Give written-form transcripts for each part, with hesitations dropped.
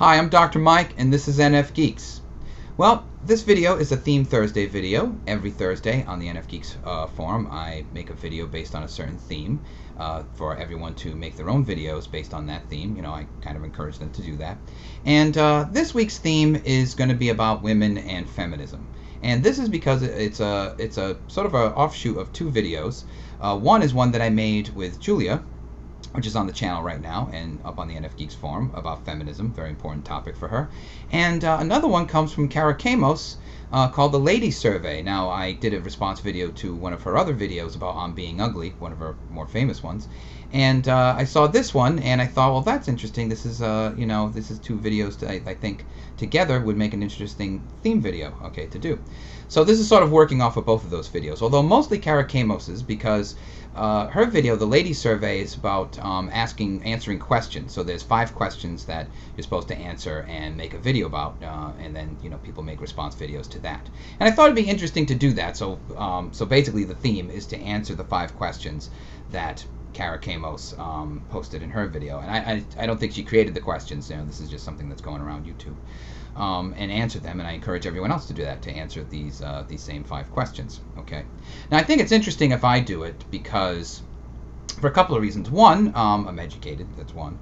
Hi, I'm Dr. Mike, and this is NFGeeks. Well, this video is a Theme Thursday video. Every Thursday on the NFGeeks forum, I make a video based on a certain theme for everyone to make their own videos based on that theme. You know, I kind of encourage them to do that. And this week's theme is going to be about women and feminism. And this is because it's a sort of an offshoot of two videos. One is one that I made with Julia, which is on the channel right now and up on the NFGeeks forum, about feminism, very important topic for her. And another one comes from Kara Kamos called the Ladies Survey. Now, I did a response video to one of her other videos about On Being Ugly, one of her more famous ones. And I saw this one and I thought, well, that's interesting. This is, this is two videos that I think together would make an interesting theme video, okay, to do. So this is sort of working off of both of those videos, although mostly Kara Kamos's, because her video, the Ladies Survey, is about answering questions. So there's 5 questions that you're supposed to answer and make a video about, and then people make response videos to that. And I thought it'd be interesting to do that. So so basically the theme is to answer the 5 questions that Kara Kamos posted in her video. And I don't think she created the questions. This is just something that's going around YouTube. And answer them, and I encourage everyone else to do that, to answer these same 5 questions. Okay. Now, I think it's interesting if I do it because, for a couple of reasons. One, I'm educated. That's one.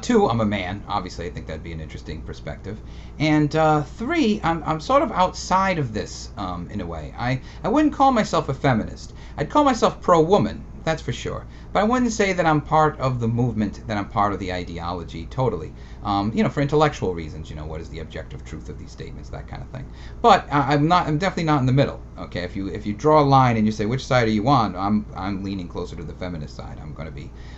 2, I'm a man. Obviously, I think that'd be an interesting perspective. And 3, I'm sort of outside of this in a way. I wouldn't call myself a feminist. I'd call myself pro-woman. That's for sure. But I wouldn't say that I'm part of the movement, that I'm part of the ideology totally. For intellectual reasons, what is the objective truth of these statements, that kind of thing. But I'm definitely not in the middle. Okay, if you draw a line and you say which side are you on, I'm leaning closer to the feminist side.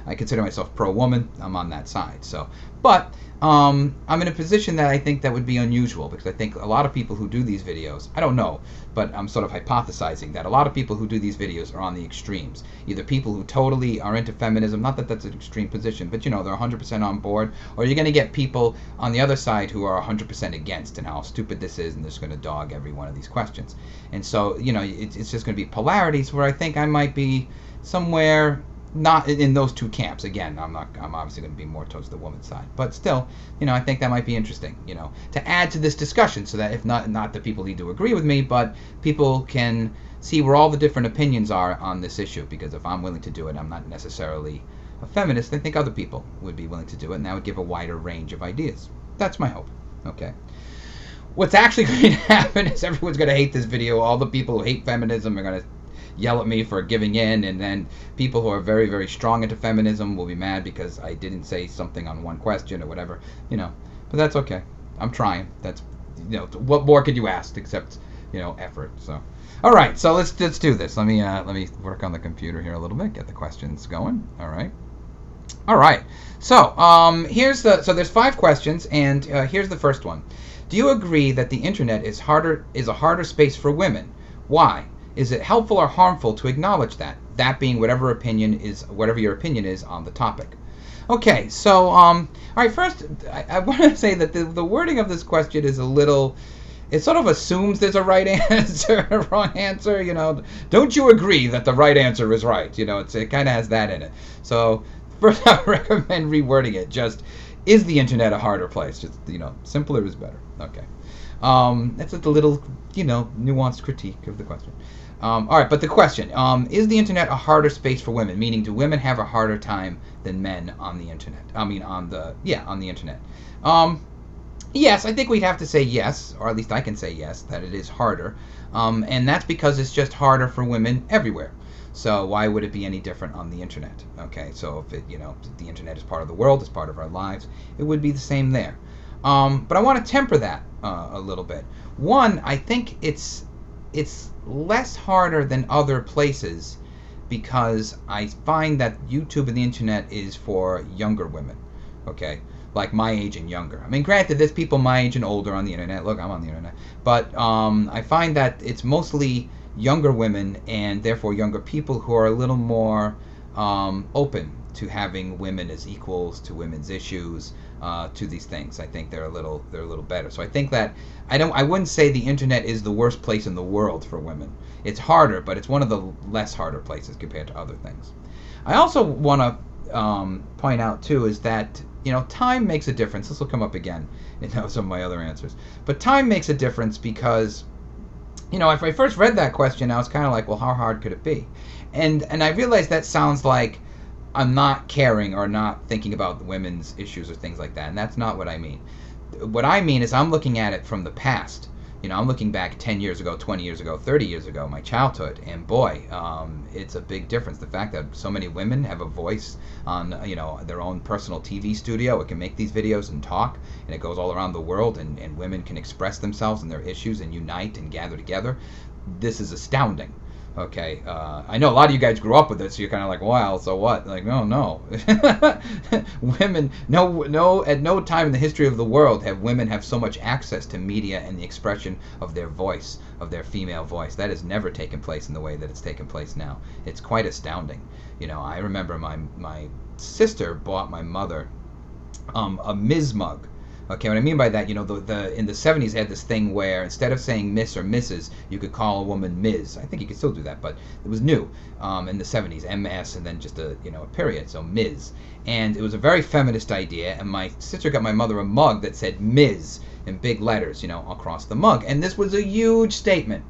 I consider myself pro-woman. I'm on that side. So, but I'm in a position that I think that would be unusual, because I think a lot of people who do these videos, I don't know, but I'm sort of hypothesizing that a lot of people who do these videos are on the extremes. Either people who totally are into feminism, not that that's an extreme position, but they're 100% on board, or you're going to get people on the other side who are 100% against and how stupid this is, and they're just going to dog every one of these questions. And so, it's just going to be polarities where I think I might be somewhere not in those two camps. Again, I'm obviously going to be more towards the woman's side, but still, I think that might be interesting, to add to this discussion, so that if not the people need to agree with me, but people can see where all the different opinions are on this issue. Because if I'm willing to do it, I'm not necessarily a feminist. I think other people would be willing to do it, and that would give a wider range of ideas. That's my hope. Okay. What's actually going to happen is everyone's going to hate this video. All the people who hate feminism are going to yell at me for giving in, and then people who are very, very strong into feminism will be mad because I didn't say something on one question or whatever, but that's okay. I'm trying. That's, what more could you ask except, effort. So, all right, so let's do this. Let me work on the computer here a little bit, get the questions going. All right. So, there's 5 questions, and here's the first one. Do you agree that the internet is a harder space for women? Why? Is it helpful or harmful to acknowledge that? That being whatever your opinion is on the topic. Okay, so all right. First, I want to say that the wording of this question is a little. It sort of assumes there's a right answer, a wrong answer. Don't you agree that the right answer is right? It kind of has that in it. So first, I recommend rewording it. Just, is the internet a harder place? Just simpler is better. Okay. That's just a little nuanced critique of the question. All right, but the question, is the internet a harder space for women? Meaning, do women have a harder time than men on the internet? On the internet. Yes, I think we'd have to say yes, or at least I can say yes, that it is harder. And that's because it's just harder for women everywhere. So why would it be any different on the internet? Okay, so if the internet is part of the world, it's part of our lives, it would be the same there. But I want to temper that a little bit. One, I think it's less harder than other places, because I find that YouTube and the internet is for younger women. Okay, like my age and younger. I mean, granted, there's people my age and older on the internet. Look, I'm on the internet. But I find that it's mostly younger women and therefore younger people who are a little more open to having women as equals to women's issues, to these things. I think they're a little better. So I think that I wouldn't say the internet is the worst place in the world for women. It's harder, but it's one of the less harder places compared to other things. I also want to point out too is that time makes a difference. This will come up again in some of my other answers. But time makes a difference because if I first read that question, I was kind of like, well, how hard could it be? And I realized that sounds like I'm not caring or not thinking about women's issues or things like that. And that's not what I mean. What I mean is I'm looking at it from the past. I'm looking back 10 years ago, 20 years ago, 30 years ago, my childhood, and boy, it's a big difference. The fact that so many women have a voice on, their own personal TV studio. It can make these videos and talk, and it goes all around the world, and women can express themselves and their issues and unite and gather together. This is astounding. Okay, I know a lot of you guys grew up with it, so you're kind of like, well, so what? Like, no. Women, at no time in the history of the world have women have so much access to media and the expression of their voice, of their female voice. That has never taken place in the way that it's taken place now. It's quite astounding. I remember my sister bought my mother a Ms. mug. Okay, what I mean by that, in the 70s they had this thing where instead of saying Miss or Mrs., you could call a woman Ms. I think you could still do that, but it was new in the 70s, MS, and then just a period, so Ms. And it was a very feminist idea, and my sister got my mother a mug that said Ms. in big letters, across the mug, and this was a huge statement.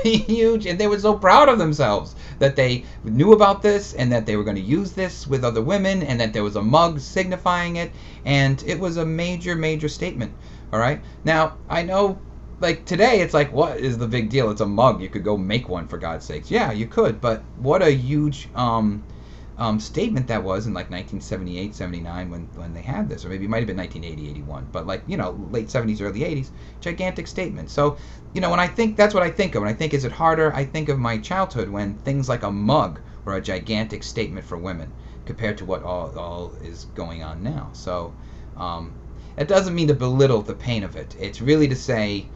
Huge, and they were so proud of themselves that they knew about this and that they were going to use this with other women and that there was a mug signifying it, and it was a major statement. All right, now I know, like today it's like, what is the big deal? It's a mug, you could go make one, for God's sakes. Yeah, you could, but what a huge statement that was in like 1978, 79 when they had this, or maybe it might have been 1980, 81, but like late 70s, early 80s, gigantic statement. So when I think, that's what I think of when I think, is it harder? I think of my childhood when things like a mug were a gigantic statement for women compared to what all is going on now. So it doesn't mean to belittle the pain of it. It's really to say,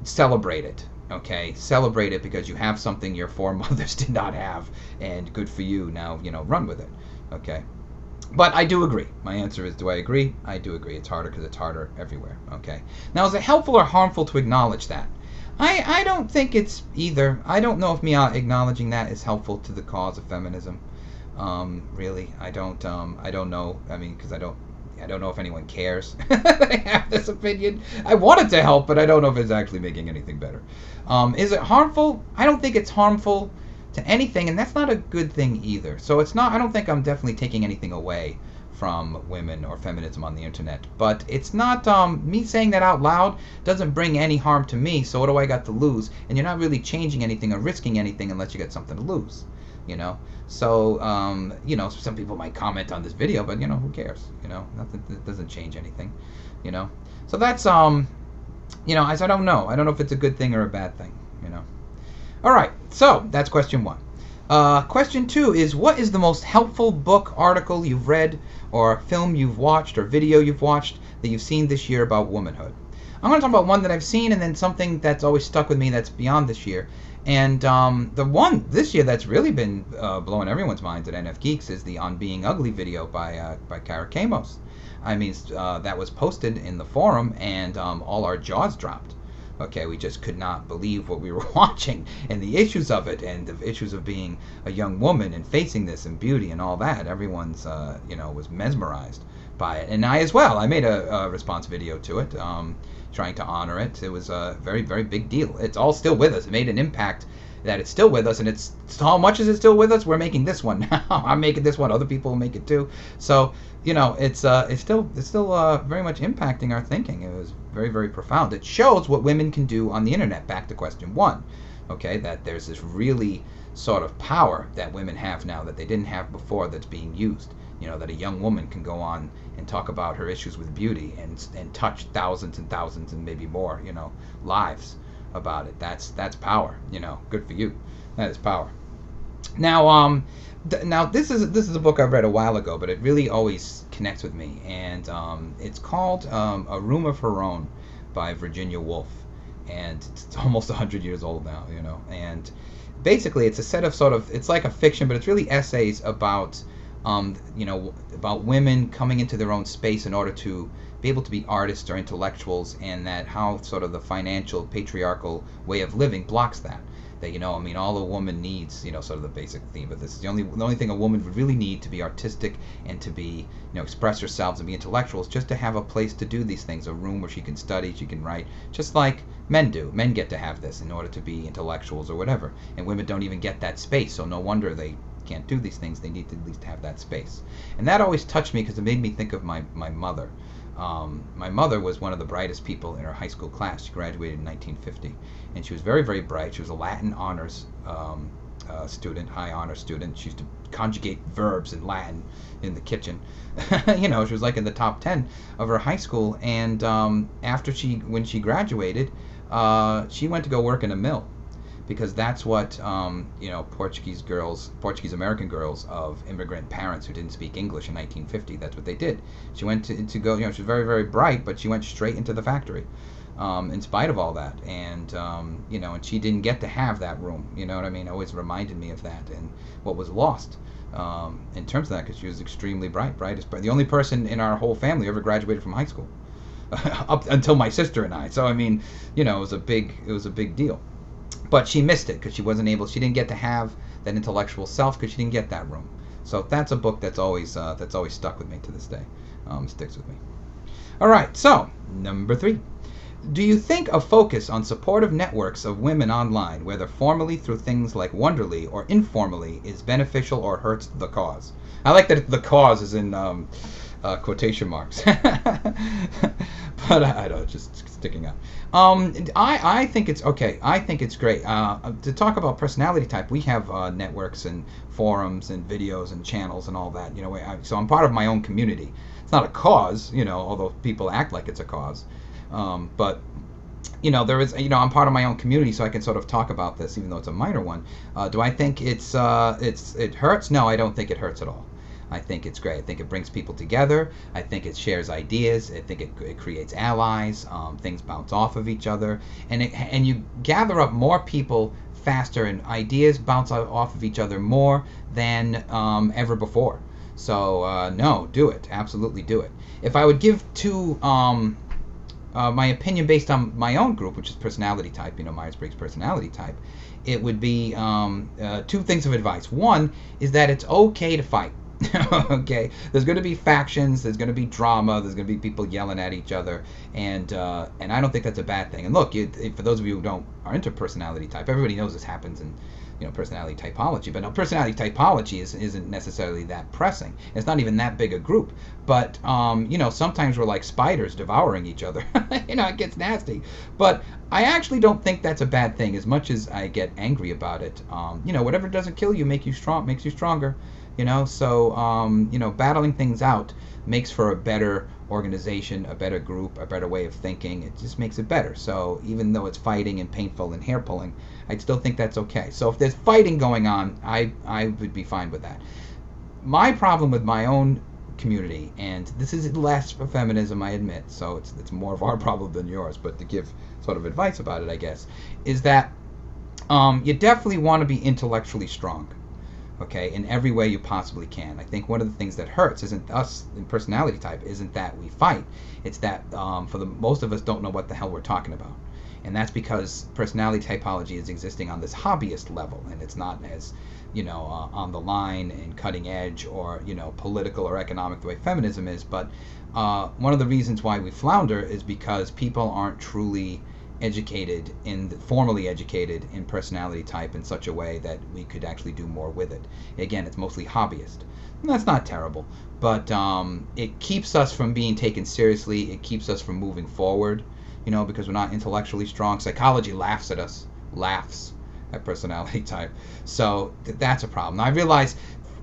celebrate it. Okay, celebrate it because you have something your foremothers did not have, and good for you. Now, run with it. Okay, but I do agree. My answer is, do I agree? I do agree. It's harder because it's harder everywhere. Okay, now is it helpful or harmful to acknowledge that? I don't think it's either. I don't know if me acknowledging that is helpful to the cause of feminism. Really, I don't know. I mean, because I don't know if anyone cares that I have this opinion. I want it to help, but I don't know if it's actually making anything better. Is it harmful? I don't think it's harmful to anything, and that's not a good thing either. So it's not. I don't think I'm definitely taking anything away from women or feminism on the internet. But it's not, me saying that out loud doesn't bring any harm to me, so what do I got to lose? And you're not really changing anything or risking anything unless you get something to lose. So some people might comment on this video, but who cares? Nothing, it doesn't change anything. So that's I don't know if it's a good thing or a bad thing. All right, so that's question 1. Question 2 is, what is the most helpful book, article you've read, or film you've watched, or video you've watched that you've seen this year about womanhood? I'm going to talk about one that I've seen, and then something that's always stuck with me that's beyond this year. And the one this year that's really been blowing everyone's minds at NFGeeks is the On Being Ugly video by Kara Kamos. I mean, that was posted in the forum, and all our jaws dropped. Okay, we just could not believe what we were watching, and the issues of it, and the issues of being a young woman and facing this and beauty and all that. Everyone's, was mesmerized by it, and I as well. I made a response video to it, trying to honor it. It was a very, very big deal. It's all still with us. It made an impact that it's still with us, and it's how much is it still with us? We're making this one now. I'm making this one. Other people will make it too. So it's still very much impacting our thinking. It was very, very profound. It shows what women can do on the internet. Back to question 1, okay, that there's this really sort of power that women have now that they didn't have before that's being used. That a young woman can go on and talk about her issues with beauty and touch thousands and thousands and maybe more, lives about it. That's power. Good for you. That is power. Now, now this is a book I read a while ago, but it really always connects with me, and it's called A Room of Her Own by Virginia Woolf, and it's almost 100 years old now, you know. And basically, it's a set of it's like a fiction, but it's really essays about you know, about women coming into their own space in order to be able to be artists or intellectuals, and that how sort of the financial patriarchal way of living blocks that. That, you know, I mean, all a woman needs, you know, sort of the basic theme of this. The only thing a woman would really need to be artistic and to be, you know, express herself and be intellectual is just to have a place to do these things, a room where she can study, she can write, just like men do. Men get to have this in order to be intellectuals or whatever, and women don't even get that space. So no wonder they can't do these things. They need to at least have that space, and that always touched me because it made me think of my mother. My mother was one of the brightest people in her high school class. She graduated in 1950, and she was very, very bright. She was a Latin honors student, high honors student. She used to conjugate verbs in Latin in the kitchen. You know, she was like in the top 10 of her high school. And when she graduated, she went to go work in a mill, because that's what you know, Portuguese American girls of immigrant parents who didn't speak English in 1950. That's what they did. She went to go. You know, she was very, very bright, but she went straight into the factory, in spite of all that. And you know, and she didn't get to have that room. You know what I mean? It always reminded me of that and what was lost in terms of that, because she was extremely bright, the only person in our whole family who ever graduated from high school, up until my sister and I. So I mean, you know, it was a big deal. But she missed it because she didn't get to have that intellectual self because she didn't get that room. So that's a book that's always stuck with me to this day. Sticks with me. All right, so number 3. Do you think a focus on supportive networks of women online, whether formally through things like Wonderly or informally, is beneficial or hurts the cause? I like that the cause is in quotation marks. But I don't, just sticking out. I think it's okay. I think it's great. To talk about personality type, we have networks and forums and videos and channels and all that. You know, so I'm part of my own community. It's not a cause, you know, although people act like it's a cause. But you know, there is, you know, I'm part of my own community, so I can sort of talk about this, even though it's a minor one. Do I think it hurts? No, I don't think it hurts at all. I think it's great. I think it brings people together. I think it shares ideas. I think it creates allies. Things bounce off of each other, and you gather up more people faster, and ideas bounce off of each other more than ever before. So no, do it. Absolutely do it. If I would give my opinion based on my own group, which is personality type, you know, Myers-Briggs personality type, it would be 2 things of advice. One is that it's okay to fight. Okay, there's going to be factions, there's going to be drama, there's going to be people yelling at each other, and I don't think that's a bad thing. And look, for those of you who are into personality type, everybody knows this happens in, you know, personality typology. But no, personality typology isn't necessarily that pressing. It's not even that big a group. But you know, sometimes we're like spiders devouring each other. You know, it gets nasty. But I actually don't think that's a bad thing, as much as I get angry about it. You know, whatever doesn't kill you makes you stronger. You know, so you know, battling things out makes for a better organization, a better group, a better way of thinking. It just makes it better. So even though it's fighting and painful and hair pulling, I'd still think that's okay. So if there's fighting going on, I would be fine with that. My problem with my own community, and this is less for feminism, I admit, so it's more of our problem than yours, but to give sort of advice about it, I guess, is that you definitely want to be intellectually strong. Okay, in every way you possibly can. I think one of the things that hurts isn't us in personality type, isn't that we fight. It's that most of us don't know what the hell we're talking about. And that's because personality typology is existing on this hobbyist level, and it's not as, you know, on the line and cutting edge, or, you know, political or economic the way feminism is. But one of the reasons why we flounder is because people aren't truly formally educated in personality type in such a way that we could actually do more with it. Again, it's mostly hobbyist. And that's not terrible, but it keeps us from being taken seriously. It keeps us from moving forward, you know, because we're not intellectually strong. Psychology laughs at personality type. So that's a problem. Now, I realize,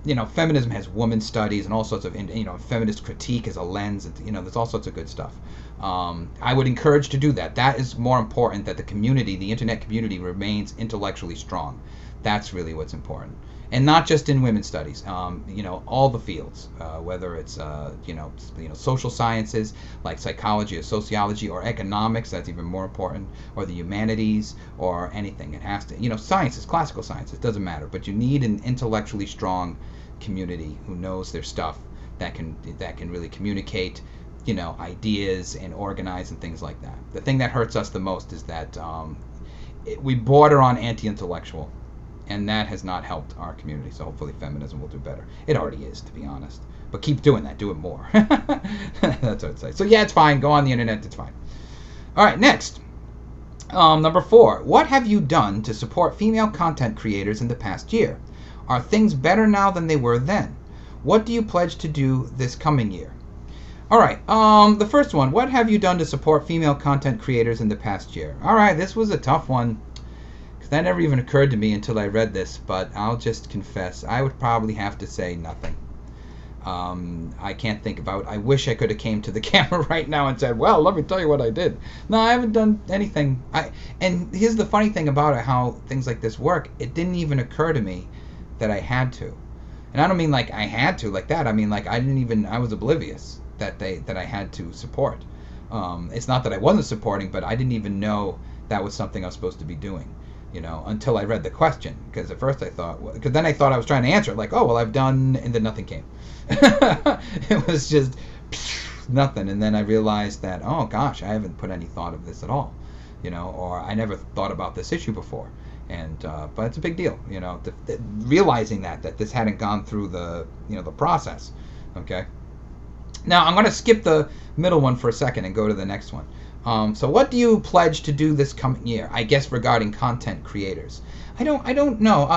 you know, feminism has woman studies and all sorts of, you know, feminist critique as a lens. You know, there's all sorts of good stuff. I would encourage to do that. That is more important, that the community, the internet community, remains intellectually strong. That's really what's important. And not just in women's studies, all the fields, whether it's social sciences like psychology or sociology or economics, that's even more important, or the humanities or anything. It has to, sciences, classical sciences, doesn't matter. But you need an intellectually strong community who knows their stuff, that can really communicate, ideas and organize and things like that. The thing that hurts us the most is that we border on anti-intellectual. And that has not helped our community. So hopefully feminism will do better. It already is, to be honest. But keep doing that. Do it more. That's what I'd say. So yeah, it's fine. Go on the internet. It's fine. All right, next. Number 4. What have you done to support female content creators in the past year? Are things better now than they were then? What do you pledge to do this coming year? All right. The first one. What have you done to support female content creators in the past year? All right. This was a tough one. That never even occurred to me until I read this, but I'll just confess, I would probably have to say nothing. I can't think about. I wish I could have came to the camera right now and said, well, let me tell you what I did. No, I haven't done anything. And here's the funny thing about it, how things like this work. It didn't even occur to me that I had to. And I don't mean like I had to like that. I mean like I was oblivious that I had to support. It's not that I wasn't supporting, but I didn't even know that was something I was supposed to be doing. Until I read the question. Because at first I thought, because then I thought I was trying to answer it, like, oh, well, I've done, and then nothing came. It was just nothing. And then I realized that, oh, gosh, I haven't put any thought of this at all, or I never thought about this issue before. And, but it's a big deal, realizing that this hadn't gone through the process. Okay. Now, I'm going to skip the middle one for a second and go to the next one. So what do you pledge to do this coming year? I guess regarding content creators. I don't know.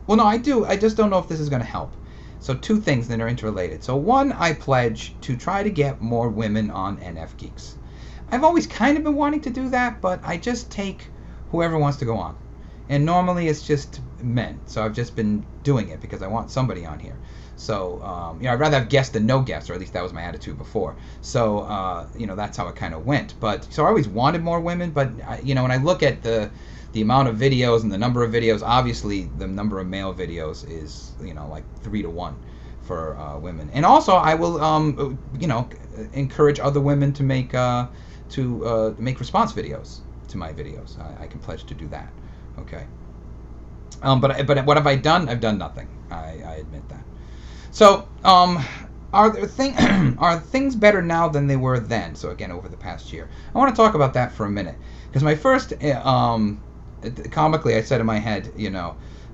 Well, no, I do. I just don't know if this is going to help. So 2 things that are interrelated. So 1, I pledge to try to get more women on NFGeeks. I've always kind of been wanting to do that, but I just take whoever wants to go on. And normally it's just men. So I've just been doing it because I want somebody on here. So, I'd rather have guests than no guests, or at least that was my attitude before. So, that's how it kind of went. But so I always wanted more women, but, when I look at the amount of videos and the number of videos, obviously the number of male videos is, like 3 to 1 for women. And also I will, encourage other women to make response videos to my videos. I can pledge to do that. Okay. But what have I done? I've done nothing. I admit that. So, are things better now than they were then? So again, over the past year, I want to talk about that for a minute, because my first, comically, I said in my head,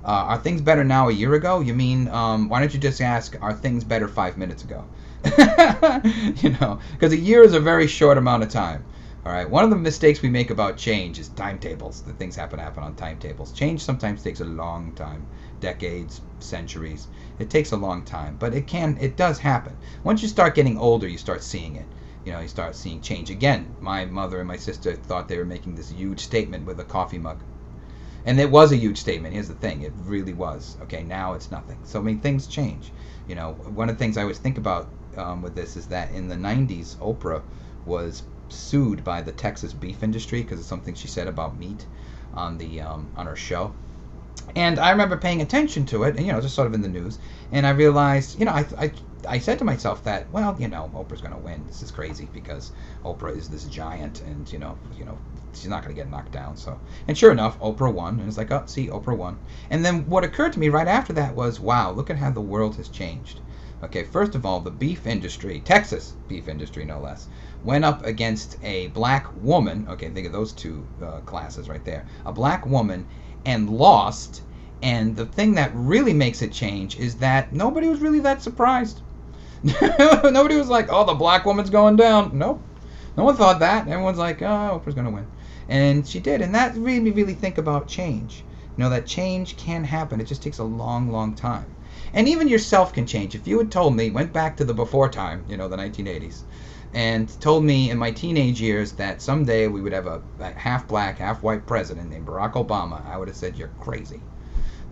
are things better now a year ago? You mean, why don't you just ask, are things better 5 minutes ago? Because a year is a very short amount of time. All right. One of the mistakes we make about change is timetables. The things happen on timetables. Change sometimes takes a long time, decades, centuries. It takes a long time, but it does happen. Once you start getting older, you start seeing it. You start seeing change. Again, my mother and my sister thought they were making this huge statement with a coffee mug. And it was a huge statement. Here's the thing. It really was. Okay, now it's nothing. So, I mean, things change. One of the things I always think about with this is that in the 90s, Oprah was sued by the Texas beef industry because of something she said about meat on her show. And I remember paying attention to it, and just sort of in the news, and I realized, I said to myself that, well, Oprah's going to win. This is crazy because Oprah is this giant, and she's not going to get knocked down. So, and sure enough, Oprah won, and it's like, oh, see, Oprah won. And then what occurred to me right after that was, wow, look at how the world has changed. Okay, first of all, the beef industry, Texas beef industry no less, went up against a black woman. Okay, think of those 2 classes right there. A black woman, and lost. And the thing that really makes it change is that nobody was really that surprised. Nobody was like, oh, the black woman's going down. Nope. No one thought that. Everyone's like, oh, Oprah's going to win. And she did. And that made me really think about change. That change can happen. It just takes a long, long time. And even yourself can change. If you had told me, went back to the before time, the 1980s, and told me in my teenage years that someday we would have a half black, half white president named Barack Obama, I would have said, you're crazy.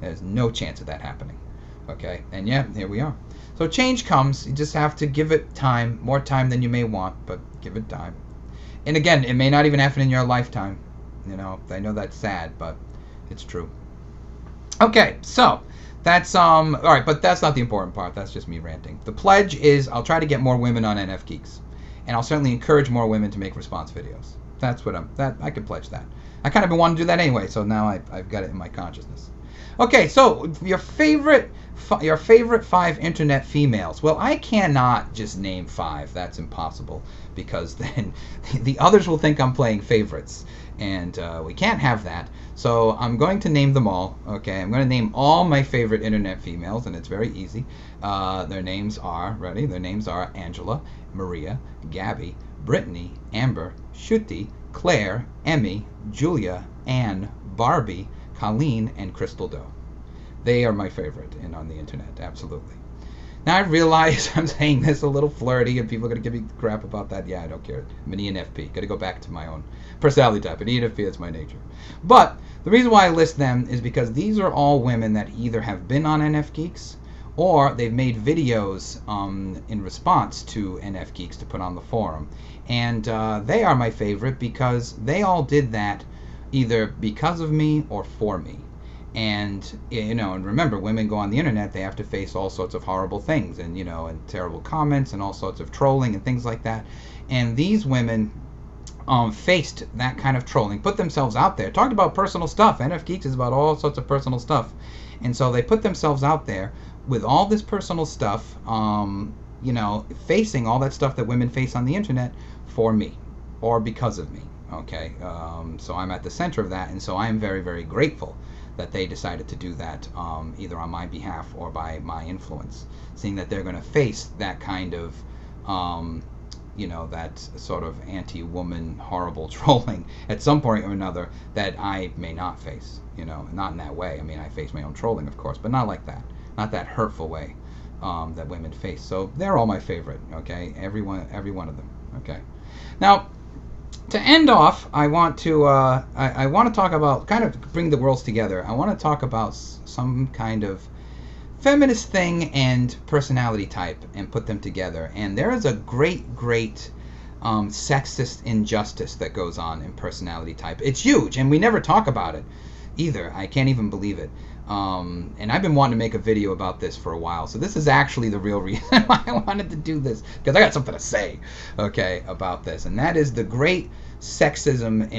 There's no chance of that happening. Okay? And yeah, here we are. So change comes. You just have to give it time, more time than you may want, but give it time. And again, it may not even happen in your lifetime. I know that's sad, but it's true. Okay, so That's all right, but that's not the important part. That's just me ranting. The pledge is I'll try to get more women on NFGeeks, and I'll certainly encourage more women to make response videos. That's what I could pledge that. I kind of been wanting to do that anyway, so now I've got it in my consciousness. Okay, so your favorite 5 internet females. Well, I cannot just name 5. That's impossible, because then the others will think I'm playing favorites, and we can't have that. So I'm going to name them all. Okay, I'm going to name all my favorite internet females, and it's very easy. Their names are, ready? Their names are Angela, Maria, Gabby, Brittany, Amber, Shruti, Claire, Emmy, Julia, Anne, Barbie, Colleen, and Crystal Doe. They are my favorite on the internet, absolutely. Now I realize I'm saying this a little flirty, and people are going to give me crap about that. Yeah, I don't care. I'm an ENFP. Got to go back to my own personality type. An ENFP is my nature. But the reason why I list them is because these are all women that either have been on NFGeeks, or they've made videos in response to NFGeeks to put on the forum. And they are my favorite because they all did that either because of me or for me. And and remember, women go on the internet, they have to face all sorts of horrible things, and and terrible comments and all sorts of trolling and things like that. And these women faced that kind of trolling, put themselves out there, talked about personal stuff. NFGeeks is about all sorts of personal stuff, and so they put themselves out there with all this personal stuff, facing all that stuff that women face on the internet for me or because of me. Okay, so I'm at the center of that, and so I'm very, very grateful that they decided to do that, either on my behalf or by my influence, seeing that they're going to face that kind of, that sort of anti-woman horrible trolling at some point or another that I may not face, not in that way. I mean, I face my own trolling, of course, but not like that, not that hurtful way that women face. So they're all my favorite, okay, every one of them, okay. Now, to end off, I want to talk about, kind of bring the worlds together. I want to talk about some kind of feminist thing and personality type and put them together. And there is a great sexist injustice that goes on in personality type. It's huge, and we never talk about it either. I can't even believe it. And I've been wanting to make a video about this for a while, so this is actually the real reason why I wanted to do this, because I got something to say, okay, about this, and that is the great sexism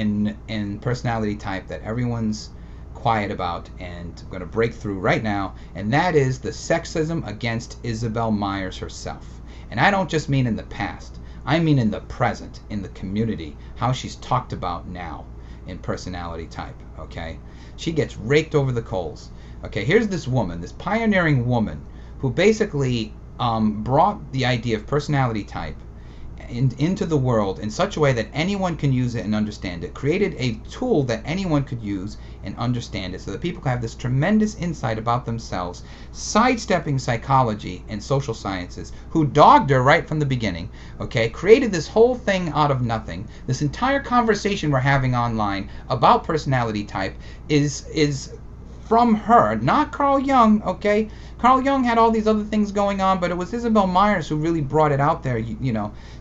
in personality type that everyone's quiet about, and I'm going to break through right now, and that is the sexism against Isabel Myers herself. And I don't just mean in the past, I mean in the present, in the community, how she's talked about now in personality type, okay? She gets raked over the coals. Okay, here's this woman, this pioneering woman, who basically brought the idea of personality type into the world in such a way that anyone can use it and understand it, created a tool that anyone could use and understand it, so that people can have this tremendous insight about themselves, sidestepping psychology and social sciences, who dogged her right from the beginning, okay, created this whole thing out of nothing. This entire conversation we're having online about personality type is from her, not Carl Jung, okay? Carl Jung had all these other things going on, but it was Isabel Myers who really brought it out there,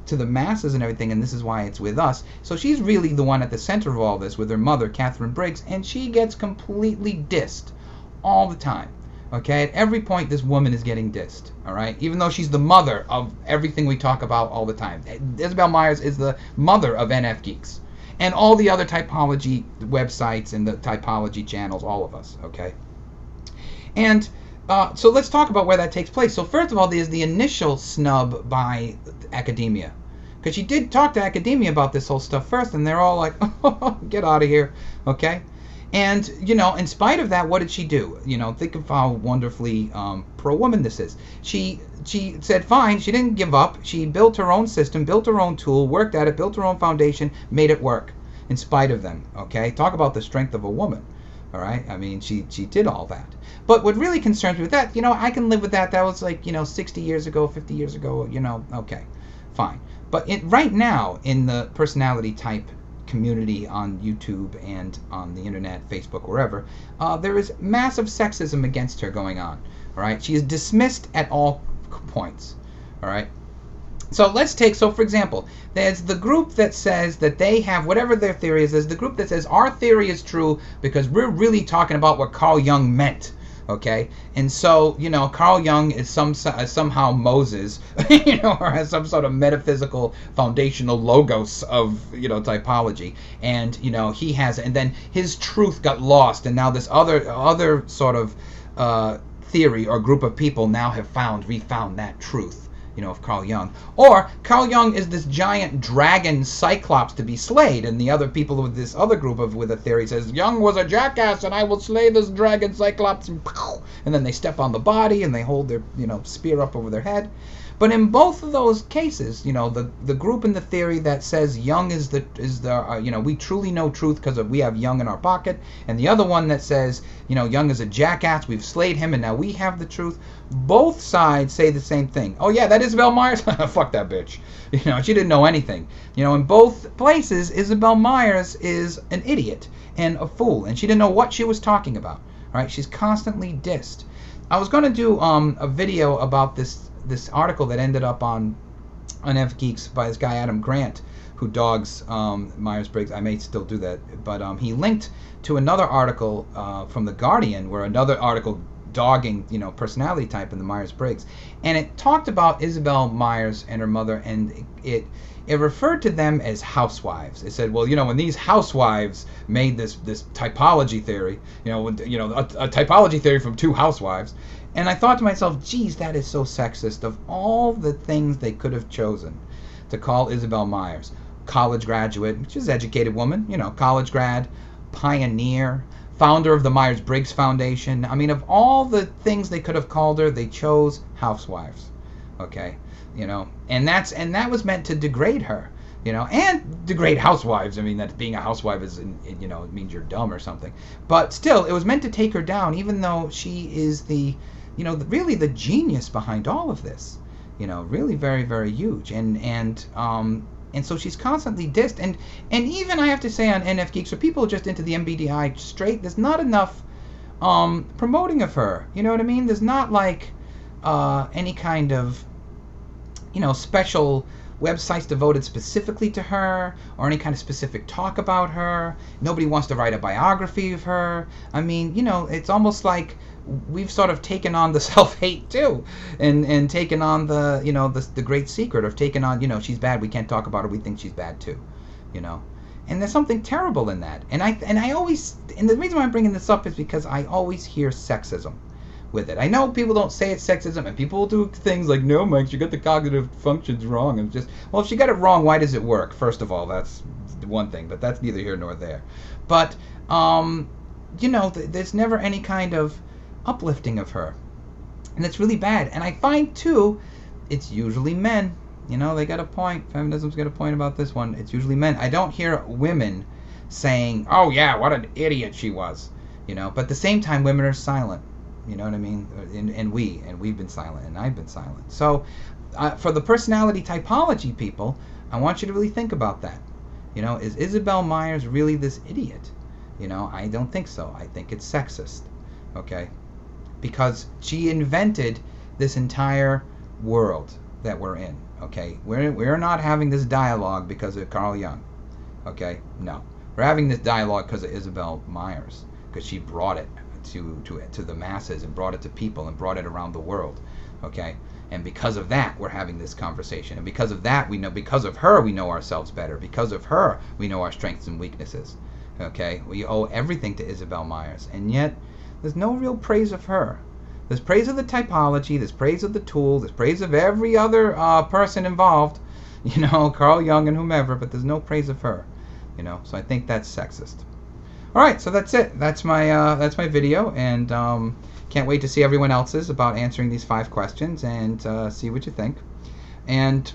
to the masses and everything, and this is why it's with us. So she's really the one at the center of all this with her mother, Catherine Briggs, and she gets completely dissed all the time, okay? At every point, this woman is getting dissed, all right? Even though she's the mother of everything we talk about all the time. Isabel Myers is the mother of NFGeeks and all the other typology websites and the typology channels, all of us, okay? And so let's talk about where that takes place. So first of all, there's the initial snub by academia, because she did talk to academia about this whole stuff first, and they're all like, oh, get out of here, okay? And, in spite of that, what did she do? Think of how wonderfully pro-woman this is. She said, fine, she didn't give up. She built her own system, built her own tool, worked at it, built her own foundation, made it work in spite of them, okay? Talk about the strength of a woman, all right? I mean, she did all that. But what really concerns me with that, I can live with that. That was like, 60 years ago, 50 years ago, okay, fine. But right now, in the personality type community on YouTube and on the internet, Facebook, wherever, there is massive sexism against her going on, all right? She is dismissed at all points, all right? So for example, there's the group that says that they have whatever their theory is. There's the group that says our theory is true because we're really talking about what Carl Jung meant, Okay, and so Carl Jung is somehow Moses, or has some sort of metaphysical foundational logos of typology, and he has, and then his truth got lost, and now this other sort of theory or group of people now have refound that truth, of Carl Jung. Or Carl Jung is this giant dragon cyclops to be slayed, and the other people with this other group with a theory says Jung was a jackass and I will slay this dragon cyclops, and then they step on the body and they hold their spear up over their head. But in both of those cases, the group in the theory that says Jung is the we truly know truth because we have Jung in our pocket, and the other one that says Jung is a jackass, we've slayed him, and now we have the truth. Both sides say the same thing. Oh yeah, that Isabel Myers, fuck that bitch. She didn't know anything. In both places, Isabel Myers is an idiot and a fool, and she didn't know what she was talking about. Right? She's constantly dissed. I was going to do a video about this article that ended up on NFGeeks by this guy Adam Grant, who dogs Myers-Briggs. I may still do that, but he linked to another article from The Guardian, where another article dogging personality type in the Myers-Briggs, and it talked about Isabel Myers and her mother, and it referred to them as housewives. It said, well, when these housewives made this typology theory, a typology theory from two housewives. And I thought to myself, geez, that is so sexist. Of all the things they could have chosen to call Isabel Myers, college graduate, which is an educated woman, college grad, pioneer, founder of the Myers-Briggs Foundation. I mean, of all the things they could have called her, they chose housewives. Okay, and that was meant to degrade her, and degrade housewives. I mean, that being a housewife is, it means you're dumb or something. But still, it was meant to take her down, even though she is the really the genius behind all of this, really very, very huge. And so she's constantly dissed. And even I have to say on NFGeeks, for people just into the MBTI straight, there's not enough promoting of her. You know what I mean? There's not like any kind of, special websites devoted specifically to her, or any kind of specific talk about her. Nobody wants to write a biography of her. I mean, it's almost like we've sort of taken on the self-hate too, and taken on the great secret of taking on, she's bad, we can't talk about her, we think she's bad too, and there's something terrible in that. And I always, and the reason why I'm bringing this up is because I always hear sexism with it. I know people don't say it's sexism, and people will do things like, no, Mike, you got the cognitive functions wrong. And just, well, if she got it wrong, why does it work? First of all, that's one thing, but that's neither here nor there. But, there's never any kind of uplifting of her. And it's really bad. And I find, too, it's usually men. They got a point. Feminism's got a point about this one. It's usually men. I don't hear women saying, oh, yeah, what an idiot she was. But at the same time, women are silent. You know what I mean? And we've been silent, and I've been silent. So for the personality typology people, I want you to really think about that. Is Isabel Myers really this idiot? I don't think so. I think it's sexist. Okay? Because she invented this entire world that we're in. Okay? We're not having this dialogue because of Carl Jung. Okay? No. We're having this dialogue because of Isabel Myers, because she brought it to the masses, and brought it to people, and brought it around the world. Okay? And because of that, we're having this conversation. And because of that, because of her, we know ourselves better. Because of her, we know our strengths and weaknesses. Okay? We owe everything to Isabel Myers. And yet, there's no real praise of her. There's praise of the typology, there's praise of the tool, there's praise of every other person involved, Carl Jung and whomever, but there's no praise of her. So I think that's sexist. All right, so that's it. That's my video, and can't wait to see everyone else's about answering these 5 questions, and see what you think. And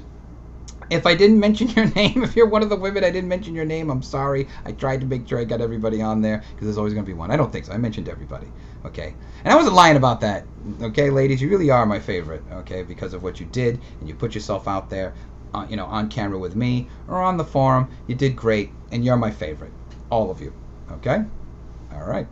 if I didn't mention your name, if you're one of the women I didn't mention your name, I'm sorry. I tried to make sure I got everybody on there, because there's always going to be one. I don't think so. I mentioned everybody. Okay, and I wasn't lying about that. Okay, ladies, you really are my favorite. Okay, because of what you did, and you put yourself out there, on camera with me or on the forum. You did great, and you're my favorite. All of you. Okay? All right.